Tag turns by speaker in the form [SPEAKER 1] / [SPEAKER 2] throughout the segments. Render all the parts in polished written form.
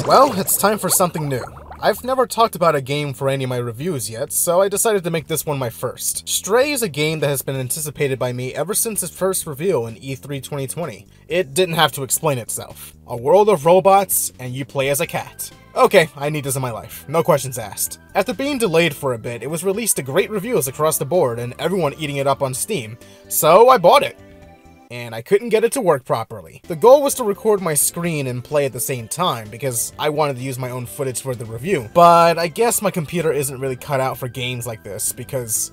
[SPEAKER 1] Well, it's time for something new. I've never talked about a game for any of my reviews yet, so I decided to make this one my first. Stray is a game that has been anticipated by me ever since its first reveal in E3 2020. It didn't have to explain itself. A world of robots, and you play as a cat. Okay, I need this in my life. No questions asked. After being delayed for a bit, it was released to great reviews across the board and everyone eating it up on Steam, so I bought it. And I couldn't get it to work properly. The goal was to record my screen and play at the same time because I wanted to use my own footage for the review. But I guess my computer isn't really cut out for games like this because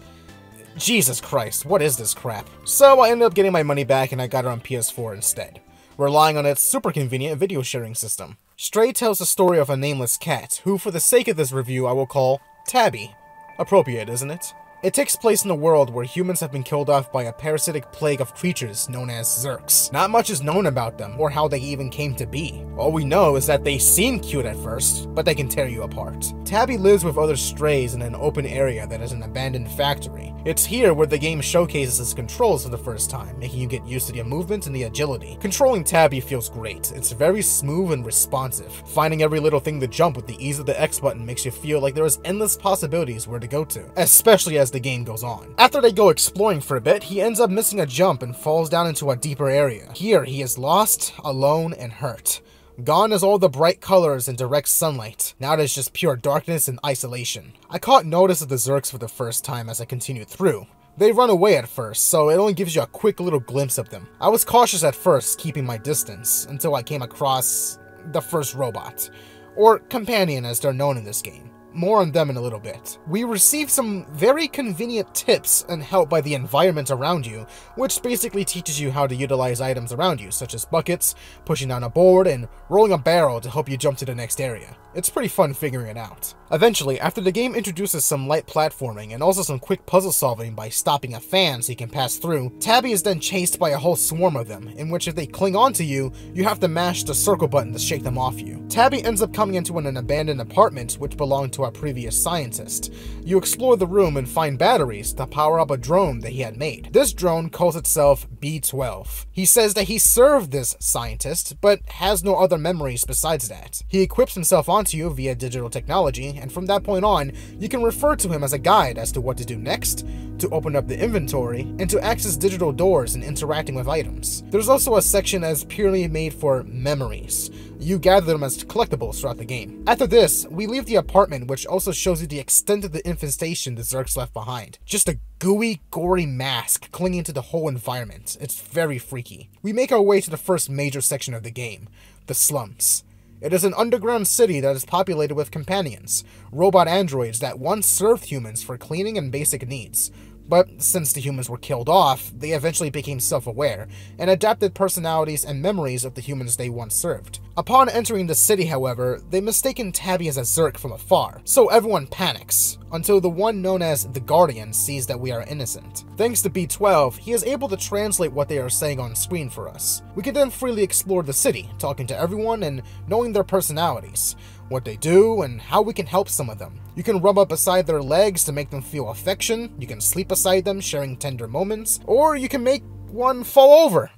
[SPEAKER 1] Jesus Christ, what is this crap? So I ended up getting my money back and I got it on PS4 instead, relying on its super convenient video sharing system. Stray tells the story of a nameless cat, who for the sake of this review I will call Tabby. Appropriate, isn't it? It takes place in a world where humans have been killed off by a parasitic plague of creatures known as Zurks. Not much is known about them, or how they even came to be. All we know is that they seem cute at first, but they can tear you apart. Tabby lives with other strays in an open area that is an abandoned factory. It's here where the game showcases its controls for the first time, making you get used to the movement and the agility. Controlling Tabby feels great. It's very smooth and responsive. Finding every little thing to jump with the ease of the X button makes you feel like there is endless possibilities where to go to, especially as the game goes on. After they go exploring for a bit, he ends up missing a jump and falls down into a deeper area. Here, he is lost, alone, and hurt. Gone is all the bright colors and direct sunlight. Now it is just pure darkness and isolation. I caught notice of the Zurks for the first time as I continued through. They run away at first, so it only gives you a quick little glimpse of them. I was cautious at first, keeping my distance, until I came across the first robot, or companion as they're known in this game. More on them in a little bit. We receive some very convenient tips and help by the environment around you, which basically teaches you how to utilize items around you, such as buckets, pushing down a board, and rolling a barrel to help you jump to the next area. It's pretty fun figuring it out. Eventually, after the game introduces some light platforming and also some quick puzzle solving by stopping a fan so you can pass through, Tabby is then chased by a whole swarm of them, in which if they cling onto you, you have to mash the circle button to shake them off you. Tabby ends up coming into an abandoned apartment which belonged to a previous scientist. You explore the room and find batteries to power up a drone that he had made. This drone calls itself B-12. He says that he served this scientist, but has no other memories besides that. He equips himself onto you via digital technology, and from that point on, you can refer to him as a guide as to what to do next, to open up the inventory, and to access digital doors and interacting with items. There's also a section that is purely made for memories. You gather them as collectibles throughout the game. After this, we leave the apartment, which also shows you the extent of the infestation the Zurks left behind. Just a gooey, gory mask clinging to the whole environment. It's very freaky. We make our way to the first major section of the game, the slums. It is an underground city that is populated with companions, robot androids that once served humans for cleaning and basic needs. But since the humans were killed off, they eventually became self-aware, and adapted personalities and memories of the humans they once served. Upon entering the city, however, they mistaken Tabby as a Zurk from afar, so everyone panics, until the one known as the Guardian sees that we are innocent. Thanks to B-12, he is able to translate what they are saying on screen for us. We can then freely explore the city, talking to everyone and knowing their personalities, what they do, and how we can help some of them. You can rub up beside their legs to make them feel affection, you can sleep beside them sharing tender moments, or you can make one fall over.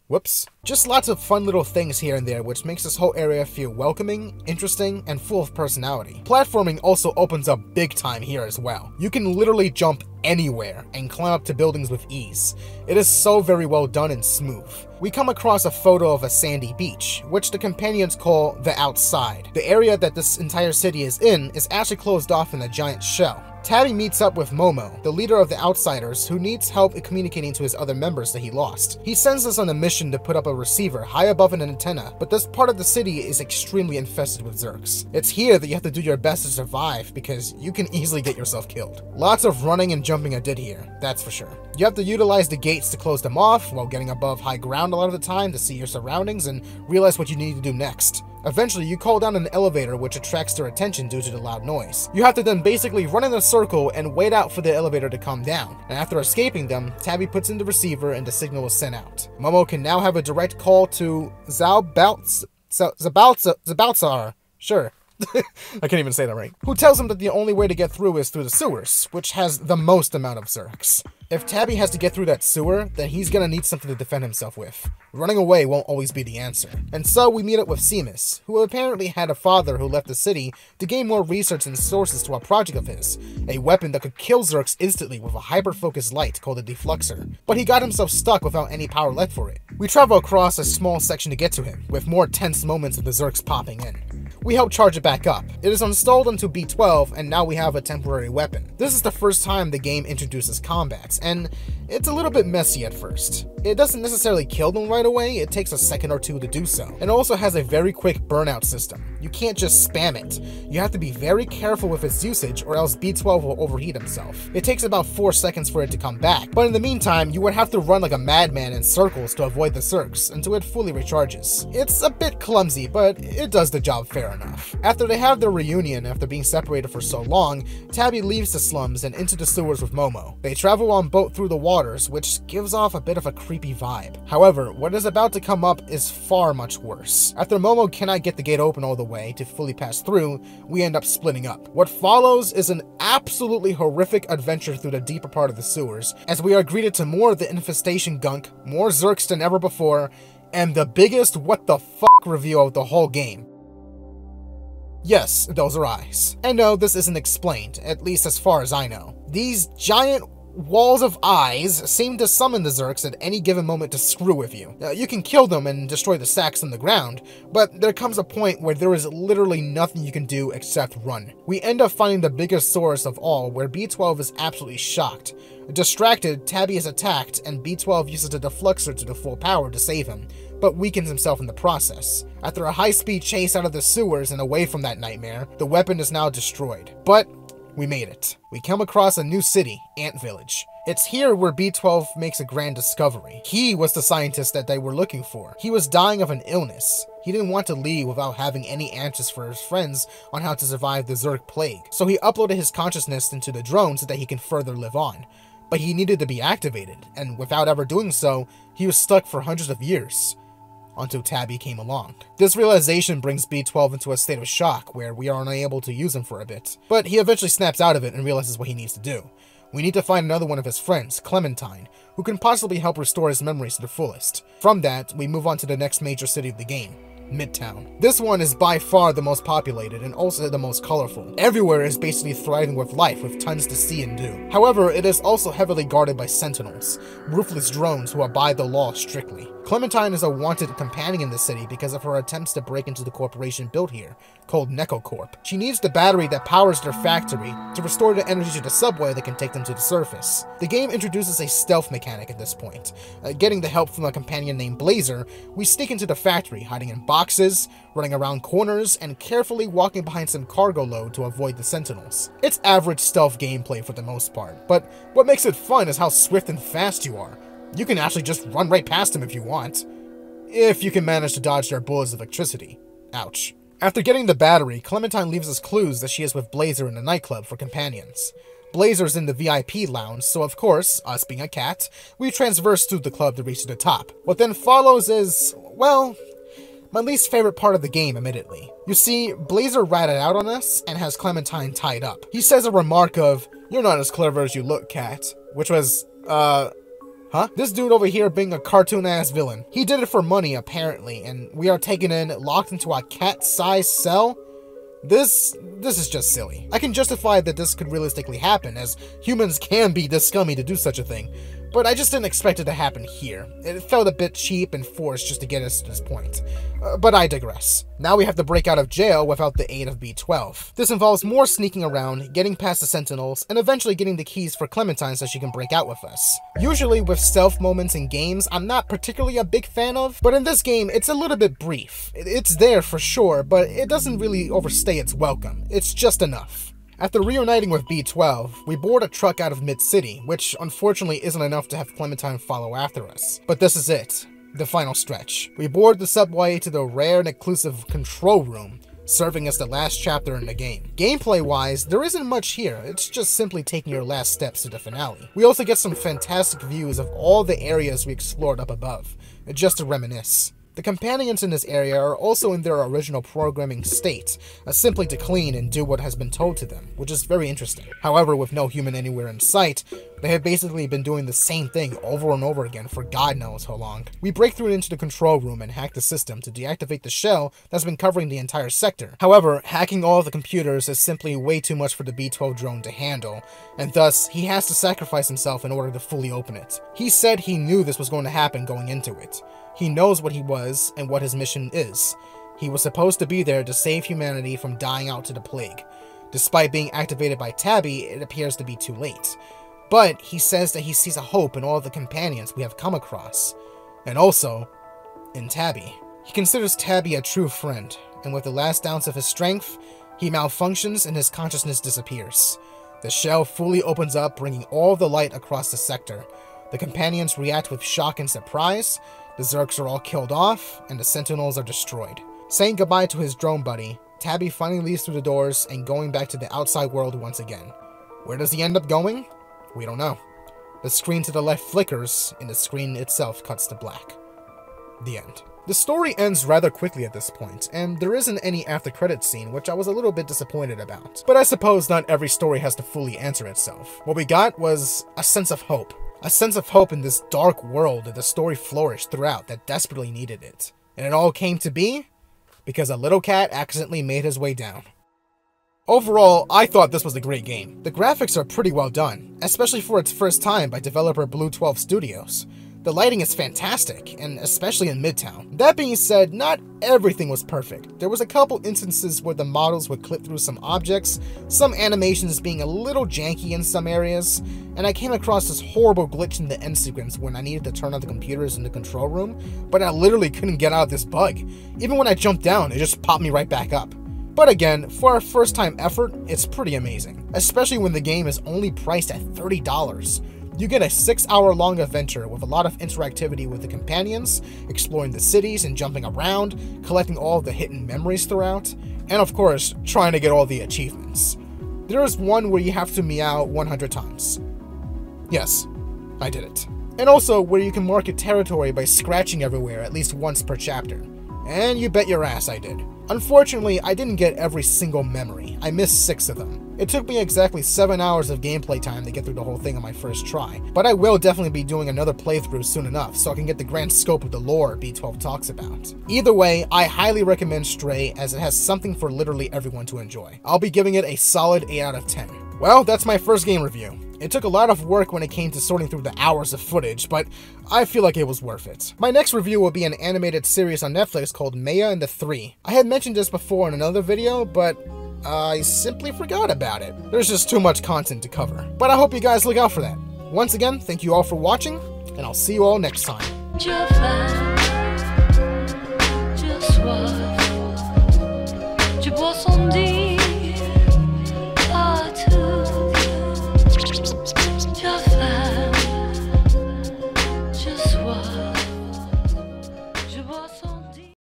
[SPEAKER 1] Whoops. Just lots of fun little things here and there which makes this whole area feel welcoming, interesting, and full of personality. Platforming also opens up big time here as well. You can literally jump anywhere and climb up to buildings with ease. It is so very well done and smooth. We come across a photo of a sandy beach, which the companions call the outside. The area that this entire city is in is actually closed off in a giant shell. Tabby meets up with Momo, the leader of the Outsiders, who needs help in communicating to his other members that he lost. He sends us on a mission to put up a receiver high above an antenna, but this part of the city is extremely infested with Zurks. It's here that you have to do your best to survive, because you can easily get yourself killed. Lots of running and jumping I did here, that's for sure. You have to utilize the gates to close them off, while getting above high ground a lot of the time to see your surroundings and realize what you need to do next. Eventually, you call down an elevator which attracts their attention due to the loud noise. You have to then basically run in a circle and wait out for the elevator to come down. And after escaping them, Tabby puts in the receiver and the signal is sent out. Momo can now have a direct call to Zabaltzar. Sure. I can't even say that right. Who tells him that the only way to get through is through the sewers, which has the most amount of Zurks. If Tabby has to get through that sewer, then he's gonna need something to defend himself with. Running away won't always be the answer. And so we meet up with Seamus, who apparently had a father who left the city to gain more research and sources to a project of his, a weapon that could kill Zurks instantly with a hyper-focused light called a defluxer. But he got himself stuck without any power left for it. We travel across a small section to get to him, with more tense moments of the Zurks popping in. We help charge it back up. It is installed onto B12, and now we have a temporary weapon. This is the first time the game introduces combats, and it's a little bit messy at first. It doesn't necessarily kill them right away, it takes a second or two to do so. It also has a very quick burnout system. You can't just spam it. You have to be very careful with its usage, or else B12 will overheat himself. It takes about 4 seconds for it to come back, but in the meantime, you would have to run like a madman in circles to avoid the Zurks until it fully recharges. It's a bit clumsy, but it does the job fair enough. After they have their reunion after being separated for so long, Tabby leaves the slums and into the sewers with Momo. They travel on boat through the waters, which gives off a bit of a creepy vibe. However, what is about to come up is far much worse. After Momo cannot get the gate open all the way to fully pass through, we end up splitting up. What follows is an absolutely horrific adventure through the deeper part of the sewers, as we are greeted to more of the infestation gunk, more Zurks than ever before, and the biggest what the fuck reveal of the whole game. Yes, those are eyes. And no, this isn't explained, at least as far as I know. These giant walls of eyes seem to summon the Zurks at any given moment to screw with you. You can kill them and destroy the sacks on the ground, but there comes a point where there is literally nothing you can do except run. We end up finding the biggest source of all, where B12 is absolutely shocked. Distracted, Tabby is attacked, and B12 uses the defluxer to the full power to save him, but weakens himself in the process. After a high-speed chase out of the sewers and away from that nightmare, the weapon is now destroyed. But we made it. We come across a new city, Ant Village. It's here where B12 makes a grand discovery. He was the scientist that they were looking for. He was dying of an illness. He didn't want to leave without having any answers for his friends on how to survive the Zurk plague. So he uploaded his consciousness into the drone so that he can further live on. But he needed to be activated, and without ever doing so, he was stuck for hundreds of years. Until Tabby came along. This realization brings B12 into a state of shock where we are unable to use him for a bit. But he eventually snaps out of it and realizes what he needs to do. We need to find another one of his friends, Clementine, who can possibly help restore his memories to the fullest. From that, we move on to the next major city of the game, Midtown. This one is by far the most populated and also the most colorful. Everywhere is basically thriving with life with tons to see and do. However, it is also heavily guarded by sentinels, ruthless drones who abide the law strictly. Clementine is a wanted companion in the city because of her attempts to break into the corporation built here, called NecoCorp. She needs the battery that powers their factory to restore the energy to the subway that can take them to the surface. The game introduces a stealth mechanic at this point. Getting the help from a companion named Blazer, we sneak into the factory, hiding in boxes, running around corners, and carefully walking behind some cargo load to avoid the sentinels. It's average stealth gameplay for the most part, but what makes it fun is how swift and fast you are. You can actually just run right past them if you want. If you can manage to dodge their bullets of electricity. Ouch. After getting the battery, Clementine leaves us clues that she is with Blazer in the nightclub for companions. Blazer's in the VIP lounge, so of course, us being a cat, we transverse through the club to reach the top. What then follows is, well, my least favorite part of the game, admittedly. You see, Blazer ratted out on us and has Clementine tied up. He says a remark of, "You're not as clever as you look, cat," which was, huh? This dude over here being a cartoon-ass villain. He did it for money, apparently, and we are taken in, locked into a cat-sized cell? This is just silly. I can justify that this could realistically happen, as humans can be this scummy to do such a thing, but I just didn't expect it to happen here. It felt a bit cheap and forced just to get us to this point. But I digress. Now we have to break out of jail without the aid of B12. This involves more sneaking around, getting past the sentinels, and eventually getting the keys for Clementine so she can break out with us. Usually with stealth moments in games, I'm not particularly a big fan of, but in this game, it's a little bit brief. It's there for sure, but it doesn't really overstay its welcome. It's just enough. After reuniting with B12, we board a truck out of Mid-City, which unfortunately isn't enough to have Clementine follow after us. But this is it. The final stretch. We board the subway to the rare and exclusive control room, serving as the last chapter in the game. Gameplay-wise, there isn't much here, it's just simply taking your last steps to the finale. We also get some fantastic views of all the areas we explored up above, just to reminisce. The companions in this area are also in their original programming state, simply to clean and do what has been told to them, which is very interesting. However, with no human anywhere in sight, They have basically been doing the same thing over and over again for God knows how long. We break through into the control room and hack the system to deactivate the shell that's been covering the entire sector. However, hacking all of the computers is simply way too much for the B-12 drone to handle, and thus, he has to sacrifice himself in order to fully open it. He said he knew this was going to happen going into it. He knows what he was and what his mission is. He was supposed to be there to save humanity from dying out to the plague. Despite being activated by Tabby, it appears to be too late. But he says that he sees a hope in all the companions we have come across, and also in Tabby. He considers Tabby a true friend, and with the last ounce of his strength, he malfunctions and his consciousness disappears. The shell fully opens up, bringing all the light across the sector. The companions react with shock and surprise, the Zerks are all killed off, and the Sentinels are destroyed. Saying goodbye to his drone buddy, Tabby finally leaves through the doors and going back to the outside world once again. Where does he end up going? We don't know. The screen to the left flickers, and the screen itself cuts to black. The end. The story ends rather quickly at this point, and there isn't any after-credits scene, which I was a little bit disappointed about. But I suppose not every story has to fully answer itself. What we got was a sense of hope. A sense of hope in this dark world that the story flourished throughout that desperately needed it. And it all came to be because a little cat accidentally made his way down. Overall, I thought this was a great game. The graphics are pretty well done, especially for its first time by developer Blue 12 Studios. The lighting is fantastic, and especially in Midtown. That being said, not everything was perfect. There was a couple instances where the models would clip through some objects, some animations being a little janky in some areas, and I came across this horrible glitch in the end sequence when I needed to turn on the computers in the control room, but I literally couldn't get out of this bug. Even when I jumped down, it just popped me right back up. But again, for a first-time effort, it's pretty amazing, especially when the game is only priced at $30. You get a 6-hour-long adventure with a lot of interactivity with the companions, exploring the cities and jumping around, collecting all the hidden memories throughout, and of course, trying to get all the achievements. There is one where you have to meow 100 times. Yes, I did it. And also where you can mark your territory by scratching everywhere at least once per chapter. And you bet your ass I did. Unfortunately, I didn't get every single memory. I missed 6 of them. It took me exactly 7 hours of gameplay time to get through the whole thing on my first try, but I will definitely be doing another playthrough soon enough so I can get the grand scope of the lore B12 talks about. Either way, I highly recommend Stray as it has something for literally everyone to enjoy. I'll be giving it a solid 8 out of 10. Well, that's my first game review. It took a lot of work when it came to sorting through the hours of footage, but I feel like it was worth it. My next review will be an animated series on Netflix called Maya and the Three. I had mentioned this before in another video, but I simply forgot about it. There's just too much content to cover. But I hope you guys look out for that. Once again, thank you all for watching, and I'll see you all next time.